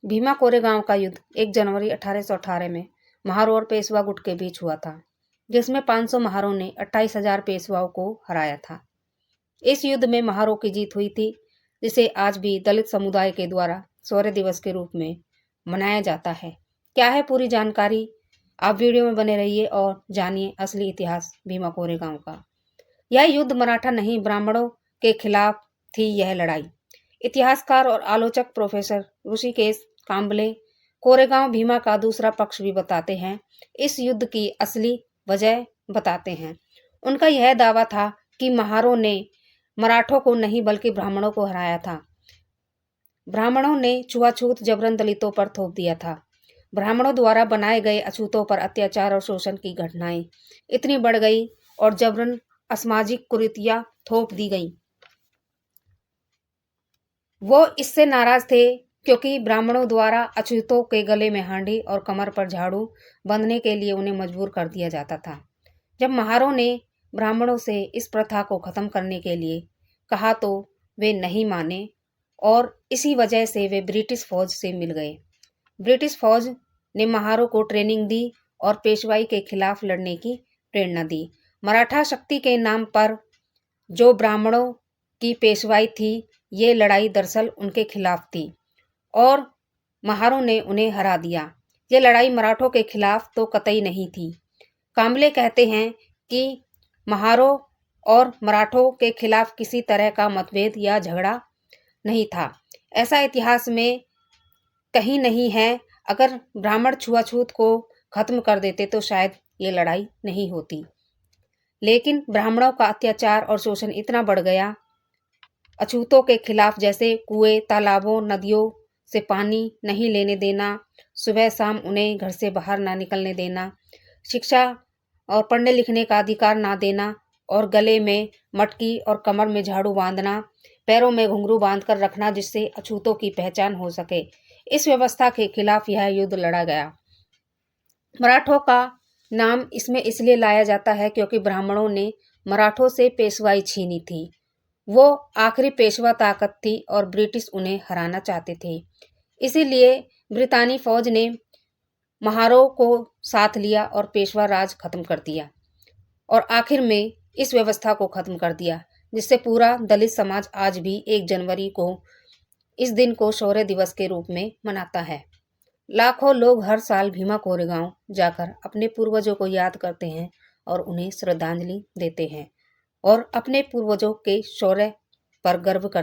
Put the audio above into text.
भीमा कोरेगांव का युद्ध 1 जनवरी 1818 में महारों और पेशवा गुट के बीच हुआ था, जिसमें 500 महारों ने 28,000 पेशवाओं को हराया था। इस युद्ध में महारों की जीत हुई थी, जिसे आज भी दलित समुदाय के द्वारा शौर्य दिवस के रूप में मनाया जाता है। क्या है पूरी जानकारी, आप वीडियो में बने रहिए और जानिए असली इतिहास भीमा कोरेगांव का। यह युद्ध मराठा नहीं, ब्राह्मणों के खिलाफ थी यह लड़ाई। इतिहासकार और आलोचक प्रोफेसर ऋषिकेश कांबले कोरेगांव भीमा का दूसरा पक्ष भी बताते हैं। इस युद्ध की असली वजह बताते हैं। उनका यह दावा था कि महारों ने मराठों को नहीं बल्कि ब्राह्मणों को हराया था। ब्राह्मणों ने छुआछूत जबरन दलितों पर थोप दिया था। ब्राह्मणों द्वारा बनाए गए अछूतों पर अत्याचार और शोषण की घटनाएं इतनी बढ़ गई और जबरन असामाजिक कुरीतियां थोप दी गई। वो इससे नाराज थे क्योंकि ब्राह्मणों द्वारा अछूतों के गले में हांडी और कमर पर झाड़ू बंधने के लिए उन्हें मजबूर कर दिया जाता था। जब महारों ने ब्राह्मणों से इस प्रथा को खत्म करने के लिए कहा तो वे नहीं माने और इसी वजह से वे ब्रिटिश फौज से मिल गए। ब्रिटिश फौज ने महारों को ट्रेनिंग दी और पेशवाई के खिलाफ लड़ने की प्रेरणा दी। मराठा शक्ति के नाम पर जो ब्राह्मणों की पेशवाई थी, ये लड़ाई दरअसल उनके खिलाफ थी और महारों ने उन्हें हरा दिया। ये लड़ाई मराठों के खिलाफ तो कतई नहीं थी। कांबले कहते हैं कि महारों और मराठों के खिलाफ किसी तरह का मतभेद या झगड़ा नहीं था। ऐसा इतिहास में कहीं नहीं है। अगर ब्राह्मण छुआछूत को खत्म कर देते तो शायद ये लड़ाई नहीं होती। लेकिन ब्राह्मणों का अत्याचार और शोषण इतना बढ़ गया, अछूतों के खिलाफ जैसे कुएं, तालाबों, नदियों से पानी नहीं लेने देना, सुबह शाम उन्हें घर से बाहर ना निकलने देना, शिक्षा और पढ़ने लिखने का अधिकार ना देना और गले में मटकी और कमर में झाड़ू बांधना, पैरों में घुंघरू बांध कर रखना जिससे अछूतों की पहचान हो सके। इस व्यवस्था के खिलाफ यह युद्ध लड़ा गया। मराठों का नाम इसमें इसलिए लाया जाता है क्योंकि ब्राह्मणों ने मराठों से पेशवाई छीनी थी। वो आखिरी पेशवा ताकत थी और ब्रिटिश उन्हें हराना चाहते थे। इसीलिए ब्रितानी फौज ने महारों को साथ लिया और पेशवा राज खत्म कर दिया और आखिर में इस व्यवस्था को खत्म कर दिया, जिससे पूरा दलित समाज आज भी 1 जनवरी को इस दिन को शौर्य दिवस के रूप में मनाता है। लाखों लोग हर साल भीमा कोरेगांव जाकर अपने पूर्वजों को याद करते हैं और उन्हें श्रद्धांजलि देते हैं और अपने पूर्वजों के शौर्य पर गर्व करते हैं।